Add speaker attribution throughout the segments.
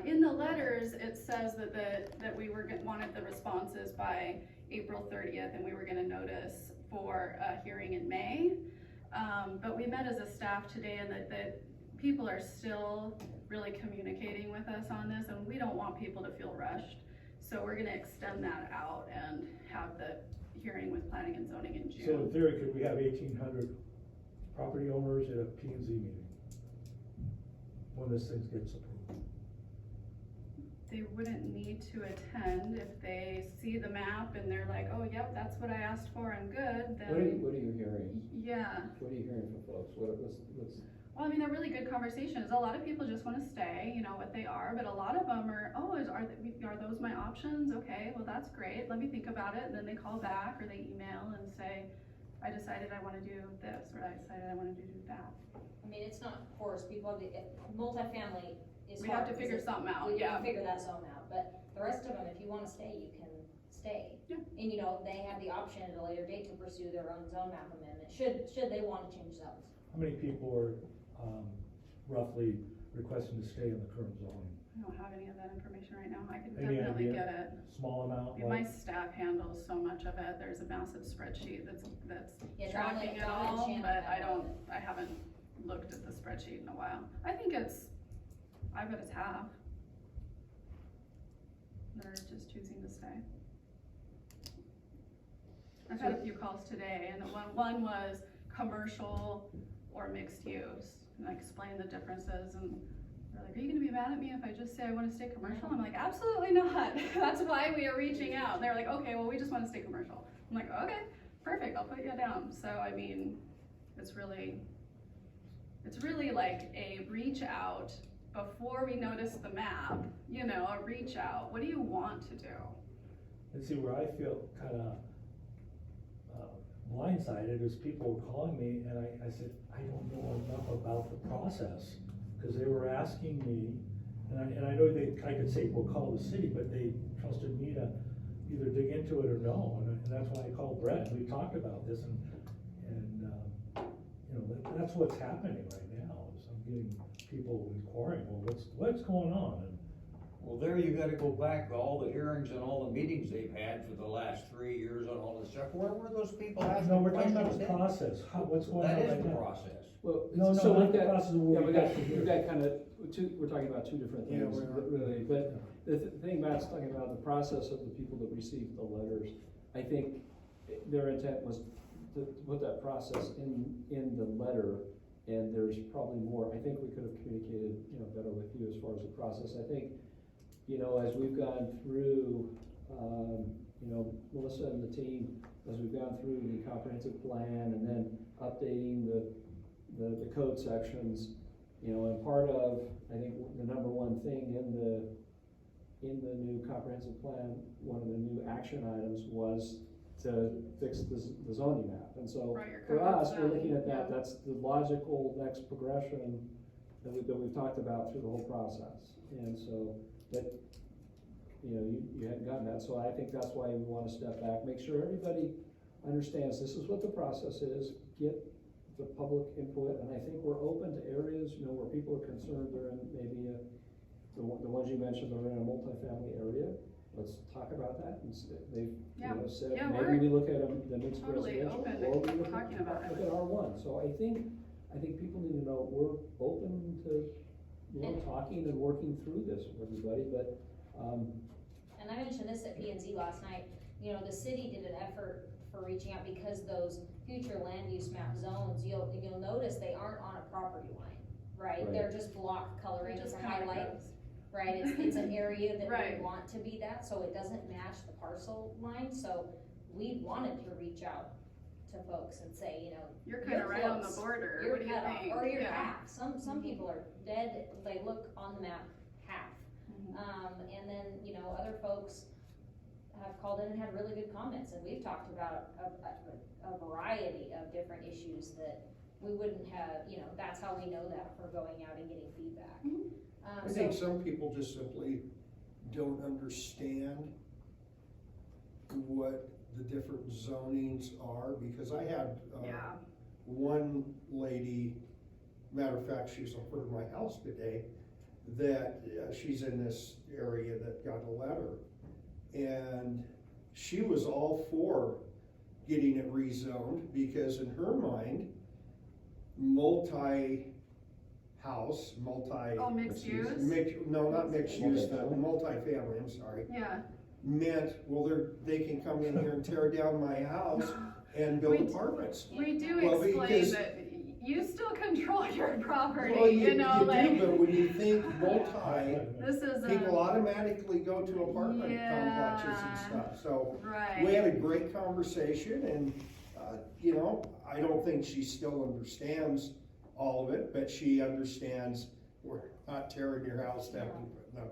Speaker 1: in the letters, it says that we wanted the responses by April 30th, and we were gonna notice for a hearing in May. But we met as a staff today, and that people are still really communicating with us on this, and we don't want people to feel rushed. So we're gonna extend that out and have the hearing with planning and zoning in June.
Speaker 2: So in theory, could we have 1,800 property owners at a P&Z meeting when this thing gets approved?
Speaker 1: They wouldn't need to attend if they see the map and they're like, oh, yep, that's what I asked for, I'm good, then.
Speaker 3: What are you hearing?
Speaker 1: Yeah.
Speaker 3: What are you hearing from folks? What's
Speaker 1: Well, I mean, they're really good conversations. A lot of people just want to stay, you know what they are, but a lot of them are, oh, are those my options? Okay, well, that's great. Let me think about it. And then they call back or they email and say, I decided I want to do this, or I decided I want to do that.
Speaker 4: I mean, it's not, of course, people have multifamily is
Speaker 1: We
Speaker 4: hard.
Speaker 1: have to figure something out,
Speaker 4: We
Speaker 1: yeah.
Speaker 4: can figure that zone out, but the rest of them, if you want to stay, you can stay.
Speaker 1: Yeah.
Speaker 4: And you know, they have the option at a later date to pursue their own zone map amendment, should they want to change zones.
Speaker 2: How many people are roughly requesting to stay in the current zoning?
Speaker 1: I don't have any of that information right now. I can
Speaker 2: Any
Speaker 1: definitely
Speaker 2: idea?
Speaker 1: get it.
Speaker 2: Small amount?
Speaker 1: My staff handles so much of it. There's a massive spreadsheet that's
Speaker 4: Yeah,
Speaker 1: tracking it
Speaker 4: Dawn
Speaker 1: all,
Speaker 4: and
Speaker 1: but
Speaker 4: Shannon
Speaker 1: I haven't looked at the spreadsheet in a while. I bet it's half. They're just choosing to stay. I've had a few calls today, and one was commercial or mixed use, and I explained the differences, and they're like, are you gonna be mad at me if I just say I wanna stay commercial? I'm like, absolutely not. That's why we are reaching out. They're like, okay, well, we just wanna stay commercial. I'm like, okay, perfect, I'll put you down. So, I mean, it's really like a reach out before we notice the map, you know, a reach out. What do you want to do?
Speaker 2: And see, where I feel kinda blindsided is people were calling me and I said, I don't know enough about the process. Cause they were asking me, and I know I could say, well, call the city, but they trusted me to either dig into it or no. And that's why I called Brett. We talked about this and you know, that's what's happening right now is I'm getting people inquiring, well, what's going on? And
Speaker 5: Well, there you gotta go back to all the hearings and all the meetings they've had for the last 3 years on all this stuff. Where were those people asking
Speaker 2: no, we're talking about
Speaker 5: questions
Speaker 2: the
Speaker 5: then?
Speaker 2: process. What's going on
Speaker 5: That
Speaker 2: right
Speaker 5: is the
Speaker 2: now?
Speaker 5: process.
Speaker 3: Well,
Speaker 2: No,
Speaker 3: so
Speaker 2: not
Speaker 3: we've
Speaker 2: the
Speaker 3: got,
Speaker 2: process of what
Speaker 3: yeah,
Speaker 2: we got to
Speaker 3: we've got kind of we're talking about two different
Speaker 2: Yeah,
Speaker 3: things, really, but the thing Matt's talking about, the process of the people that received the letters, I think their intent was to put that process in the letter, and there's probably more. I think we could have communicated, you know, better with you as far as the process. I think, you know, as we've gone through, you know, Melissa and the team, as we've gone through the comprehensive plan and then updating the code sections, you know, and part of, I think the number one thing in the new comprehensive plan, one of the new action items was to fix the zoning map. And so for us, we're looking at that, that's the logical next progression that we've talked about through the whole process. And so, but, you know, you hadn't gotten that, so I think that's why we want to step back, make sure everybody understands this is what the process is, get the public input, and I think we're open to areas, you know, where people are concerned they're in maybe the ones you mentioned are in a multifamily area. Let's talk about that, and they've, you know, said, maybe we look at the mixed
Speaker 1: totally
Speaker 4: Oh,
Speaker 1: open
Speaker 2: residential,
Speaker 1: to
Speaker 2: or we look
Speaker 1: talking about it.
Speaker 2: at R1. So I think people need to know we're open to, you know, talking and working through this with everybody, but,
Speaker 4: And I mentioned this at P&Z last night, you know, the city did an effort for reaching out because those future land use map zones, you'll notice they aren't on a property line, right?
Speaker 3: Right.
Speaker 4: They're just block coloring, it's a
Speaker 1: kinda
Speaker 4: highlight,
Speaker 1: goes.
Speaker 4: right? It's an area that
Speaker 1: Right.
Speaker 4: we want to be that, so it doesn't match the parcel line, so we wanted to reach out to folks and say, you know,
Speaker 1: You're kind of right on the
Speaker 4: close.
Speaker 1: border.
Speaker 4: You're
Speaker 1: What do you
Speaker 4: cut off,
Speaker 1: think?
Speaker 4: or you're
Speaker 1: Yeah.
Speaker 4: half. Some people are dead, they look on the map half.
Speaker 1: Mhm.
Speaker 4: And then, you know, other folks have called in and had really good comments, and we've talked about a variety of different issues that we wouldn't have, you know, that's how we know that for going out and getting feedback.
Speaker 6: I think some people just simply don't understand what the different zonings are, because I had,
Speaker 1: Yeah.
Speaker 6: one lady, matter of fact, she's over at my house today, that she's in this area that got a letter. And she was all for getting it rezoned because in her mind, multi-house,
Speaker 1: Oh, mixed use?
Speaker 6: no, not mixed use, but
Speaker 3: Multifamily?
Speaker 6: multifamily, I'm sorry,
Speaker 1: Yeah.
Speaker 6: meant, well, they can come in here and tear down my house and build
Speaker 1: We-
Speaker 6: apartments.
Speaker 1: We do
Speaker 6: Well,
Speaker 1: explain
Speaker 6: because-
Speaker 1: that you still control your property,
Speaker 6: Well,
Speaker 1: you know, like.
Speaker 6: do, but when you think multi,
Speaker 1: This is
Speaker 6: people automatically go to apartment complexes and
Speaker 1: Yeah.
Speaker 6: stuff, so.
Speaker 1: right.
Speaker 6: We had a great conversation and, you know, I don't think she still understands all of it, but she understands we're not tearing your house down, no.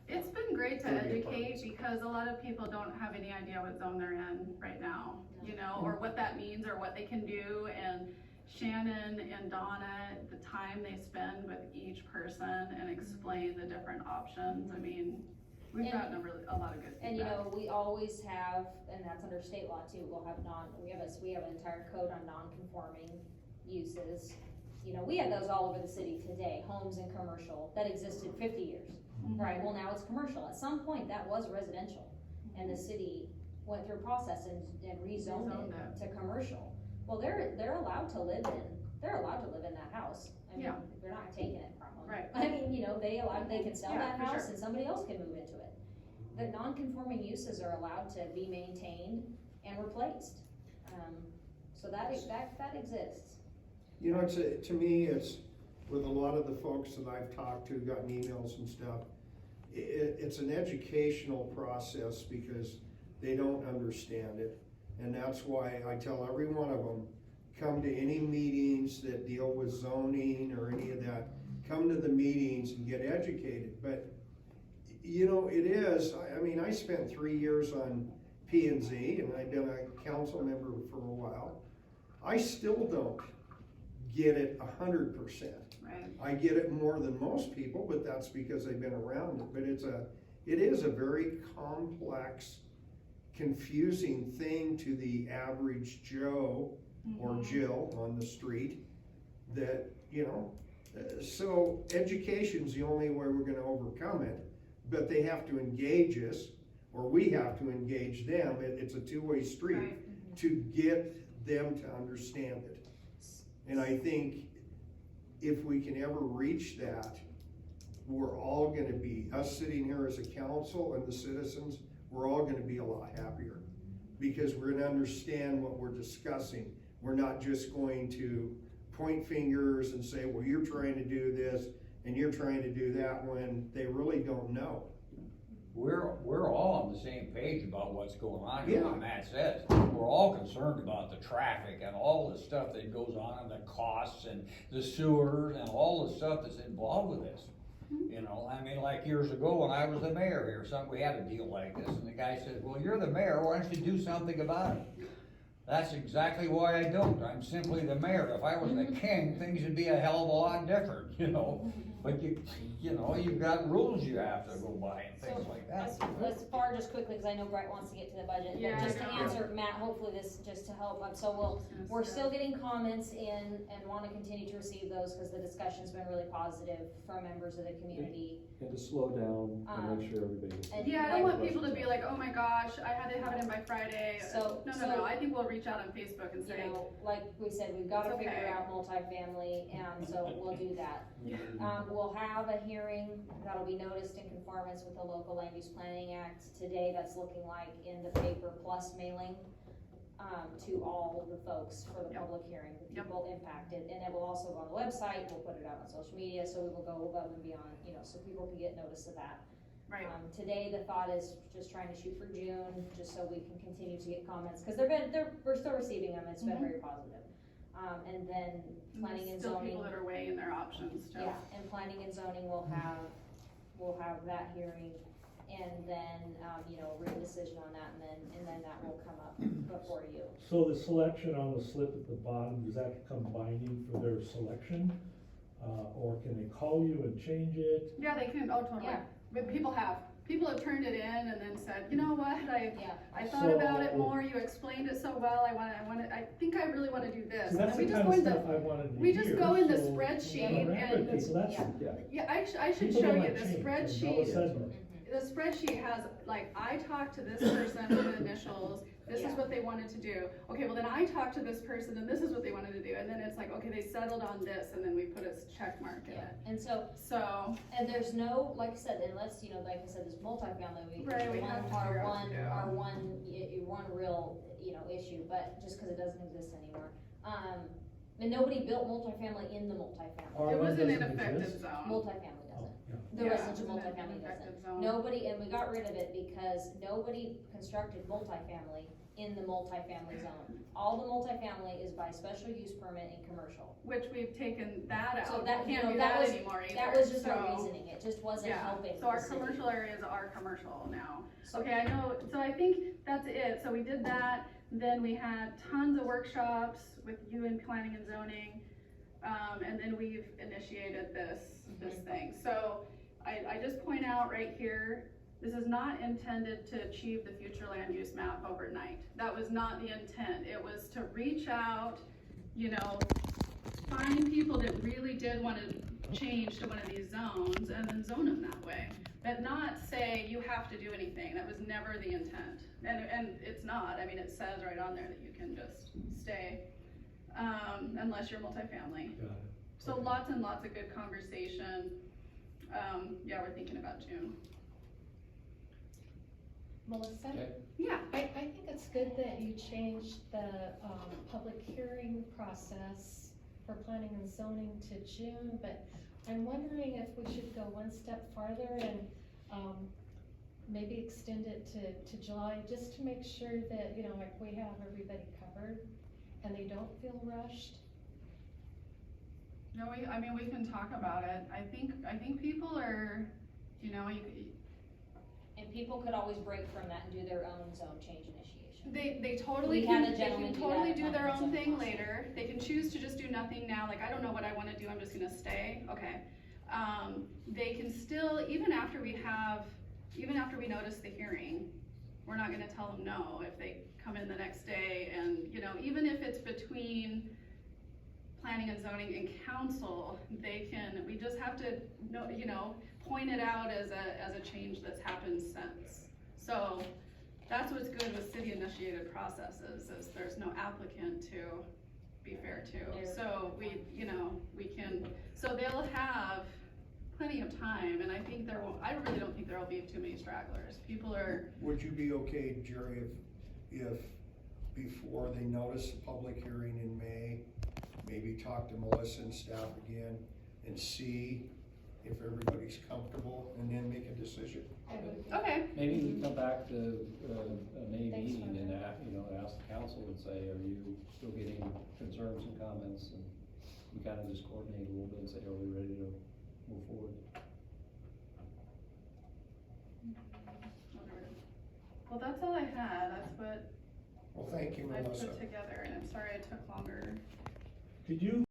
Speaker 1: It's been great to
Speaker 6: 30
Speaker 1: educate
Speaker 6: apartments.
Speaker 1: because a lot of people don't have any idea what zone they're in right now, you know, or what that means or what they can do. And Shannon and Donna, the time they spend with each person and explain the different options, I mean, we've
Speaker 4: And-
Speaker 1: gotten a lot of good feedback.
Speaker 4: And you know, we always have, and that's under state law too, we'll have we have an entire code on non-conforming uses. You know, we have those all over the city today, homes and commercial, that existed 50 years.
Speaker 1: Mhm.
Speaker 4: Right, well, now it's commercial. At some point, that was residential, and the city went through a process and rezoned
Speaker 1: Rezoned
Speaker 4: it to commercial. Well, they're allowed to live in that house. I mean,
Speaker 1: Yeah.
Speaker 4: they're not taking it from them.
Speaker 1: Right.
Speaker 4: I mean, you know, they can sell
Speaker 1: Yeah,
Speaker 4: that
Speaker 1: for
Speaker 4: house
Speaker 1: sure.
Speaker 4: and somebody else can move into it. The non-conforming uses are allowed to be maintained and replaced. So that exists.
Speaker 6: You know, to me, it's, with a lot of the folks that I've talked to, gotten emails and stuff, it's an educational process because they don't understand it. And that's why I tell every one of them, come to any meetings that deal with zoning or any of that, come to the meetings and get educated. But, you know, it is, I mean, I spent 3 years on P&Z and I've been a council member for a while. I still don't get it 100%.
Speaker 1: Right.
Speaker 6: I get it more than most people, but that's because they've been around it. But it is a very complex, confusing thing to the average Joe or Jill on the street that, you know, so education's the only way we're gonna overcome it, but they have to engage us, or we have to engage them. It's a two-way street
Speaker 1: Right.
Speaker 6: to get them to understand it. And I think if we can ever reach that, we're all gonna be, us sitting here as a council and the citizens, we're all gonna be a lot happier. Because we're gonna understand what we're discussing. We're not just going to point fingers and say, well, you're trying to do this and you're trying to do that, when they really don't know.
Speaker 5: We're all on the same page about what's going on,
Speaker 6: Yeah.
Speaker 5: like Matt says. We're all concerned about the traffic and all the stuff that goes on and the costs and the sewers and all the stuff that's involved with this. You know, I mean, like years ago when I was the mayor here, we had a deal like this and the guy said, well, you're the mayor, why don't you do something about it? That's exactly why I don't. I'm simply the mayor. If I was the king, things would be a hell of a lot different, you know? But you know, you've got rules you have to go by and things like that.
Speaker 4: Let's far just quickly, because I know Brett wants to get to the budget,
Speaker 1: Yeah,
Speaker 4: but just to
Speaker 1: I know.
Speaker 4: answer, Matt, hopefully this, just to help, we're still getting comments in and wanna continue to receive those, because the discussion's been really positive from members of the community.
Speaker 3: And to slow down and make sure everybody.
Speaker 4: And
Speaker 1: Yeah, I don't
Speaker 4: like-
Speaker 1: want people to be like, oh my gosh, I had to have it in by Friday.
Speaker 4: So-
Speaker 1: No, I think we'll reach out on Facebook and
Speaker 4: You
Speaker 1: say,
Speaker 4: know, like we said, we've gotta
Speaker 1: It's
Speaker 4: figure
Speaker 1: okay.
Speaker 4: out multifamily, and so we'll do that. We'll have a hearing that'll be noticed in conformance with the local land use planning act today. That's looking like in the paper plus mailing, to all the folks for the
Speaker 1: Yep.
Speaker 4: public hearing, the
Speaker 1: Yep.
Speaker 4: people impacted. And it will also go on the website, we'll put it out on social media, so we will go above and beyond, you know, so people can get notice of that.
Speaker 1: right,
Speaker 4: Today, the thought is just trying to shoot for June, just so we can continue to get comments, because we're still receiving them, it's been
Speaker 1: Mhm.
Speaker 4: very positive. And then planning and
Speaker 1: still
Speaker 4: zoning,
Speaker 1: people that are weighing their options too.
Speaker 4: yeah, and planning and zoning will have that hearing, and then, you know, written decision on that, and then that will come up before you.
Speaker 2: So the selection on the slip at the bottom, does that become binding for their selection? Or can they call you and change it?
Speaker 1: Yeah, they can, oh, totally.
Speaker 4: Yeah.
Speaker 1: But people have, people have turned it in and then said, you know what,
Speaker 4: Yeah.
Speaker 1: I thought
Speaker 2: So-
Speaker 1: about it more, you explained it so well, I think I really wanna do this.
Speaker 2: So
Speaker 1: And
Speaker 2: that's
Speaker 1: then
Speaker 2: the
Speaker 1: we just
Speaker 2: kind
Speaker 1: go
Speaker 2: of
Speaker 1: in the,
Speaker 2: stuff I wanted to hear.
Speaker 1: we just go in the
Speaker 2: so
Speaker 1: spreadsheet
Speaker 2: I'm around
Speaker 1: and-
Speaker 2: with people, that's,
Speaker 3: Yeah.
Speaker 1: yeah, I should
Speaker 2: people
Speaker 1: show
Speaker 2: don't
Speaker 1: you
Speaker 2: like
Speaker 1: the
Speaker 2: change, and Bella
Speaker 1: spreadsheet.
Speaker 2: said
Speaker 4: Mhm.
Speaker 1: The spreadsheet has, like, I talked to this person with the initials, this is
Speaker 4: Yeah.
Speaker 1: what they wanted to do. Okay, well then I talked to this person and this is what they wanted to do, and then it's like, okay, they settled on this, and then we put a check mark in
Speaker 4: Yeah,
Speaker 1: it.
Speaker 4: and so,
Speaker 1: So,
Speaker 4: and there's no, like I said, unless, you know, like I said, this multifamily,
Speaker 1: Right, we have to figure out, yeah.
Speaker 4: our one real, you know, issue, but just cause it doesn't exist anymore. And nobody built multifamily in the multifamily.
Speaker 2: Our
Speaker 1: it
Speaker 2: one
Speaker 1: was an
Speaker 2: doesn't
Speaker 1: ineffective
Speaker 2: exist?
Speaker 1: zone.
Speaker 4: Multifamily
Speaker 2: Oh,
Speaker 4: doesn't.
Speaker 2: yeah.
Speaker 4: The
Speaker 1: Yeah,
Speaker 4: residential
Speaker 1: it was an
Speaker 4: multifamily
Speaker 1: ineffective
Speaker 4: doesn't.
Speaker 1: zone.
Speaker 4: Nobody, and we got rid of it because nobody constructed multifamily in the multifamily zone. All the multifamily is by special use permit and commercial.
Speaker 1: Which we've taken that out.
Speaker 4: So that,
Speaker 1: We
Speaker 4: you
Speaker 1: can't
Speaker 4: know,
Speaker 1: do
Speaker 4: that
Speaker 1: that
Speaker 4: was,
Speaker 1: anymore either.
Speaker 4: that was just our
Speaker 1: So,
Speaker 4: reasoning, it just wasn't
Speaker 1: yeah,
Speaker 4: helping
Speaker 1: so our
Speaker 4: the city.
Speaker 1: commercial areas are commercial now.
Speaker 4: So-
Speaker 1: Okay, I know, so I think that's it, so we did that, then we had tons of workshops with you in planning and zoning, and then we've initiated this thing. So, I just point out right here, this is not intended to achieve the future land use map overnight. That was not the intent, it was to reach out, you know, find people that really did wanna change to one of these zones and then zone them that way. But not say you have to do anything, that was never the intent. And it's not, I mean, it says right on there that you can just stay, unless you're multifamily.
Speaker 2: Got it.
Speaker 1: So
Speaker 2: Okay.
Speaker 1: lots and lots of good conversation. Yeah, we're thinking about June.
Speaker 7: Melissa?
Speaker 3: Okay.
Speaker 1: Yeah.
Speaker 7: I think it's good that you changed the, public hearing process for planning and zoning to June, but I'm wondering if we should go one step farther and, maybe extend it to July, just to make sure that, you know, like, we have everybody covered and they don't feel rushed.
Speaker 1: No, I mean, we can talk about it. I think people are, you know,
Speaker 4: And people could always break from that and do their own zone change initiation.
Speaker 1: they totally
Speaker 4: We had
Speaker 1: can,
Speaker 4: a
Speaker 1: they
Speaker 4: gentleman
Speaker 1: can
Speaker 4: do
Speaker 1: totally
Speaker 4: that
Speaker 1: do
Speaker 4: at
Speaker 1: their
Speaker 4: planning
Speaker 1: own
Speaker 4: and
Speaker 1: thing
Speaker 4: zoning.
Speaker 1: later. They can choose to just do nothing now, like, I don't know what I wanna do, I'm just gonna stay, okay. They can still, even after we notice the hearing, we're not gonna tell them no if they come in the next day and, you know, even if it's between planning and zoning and council, we just have to know, you know, point it out as a change that's happened since. So, that's what's good with city initiated processes, is there's no applicant to be fair to. So so they'll have plenty of time, and I really don't think there will be too many stragglers. People are,
Speaker 6: Would you be okay, Jerry, if before they notice the public hearing in May, maybe talk to Melissa and staff again and see if everybody's comfortable and then make a decision?
Speaker 1: okay,
Speaker 3: Maybe we come back to a May
Speaker 7: Thanks,
Speaker 3: meeting and,
Speaker 7: Roger.
Speaker 3: ask the council and say, are you still getting concerns and comments? And we kind of just coordinate a little bit and say, are we ready to move forward?
Speaker 1: well, that's all I had. That's what
Speaker 6: Well, thank you,
Speaker 1: I
Speaker 6: Melissa.
Speaker 1: put together, and I'm sorry it took longer.
Speaker 2: Did you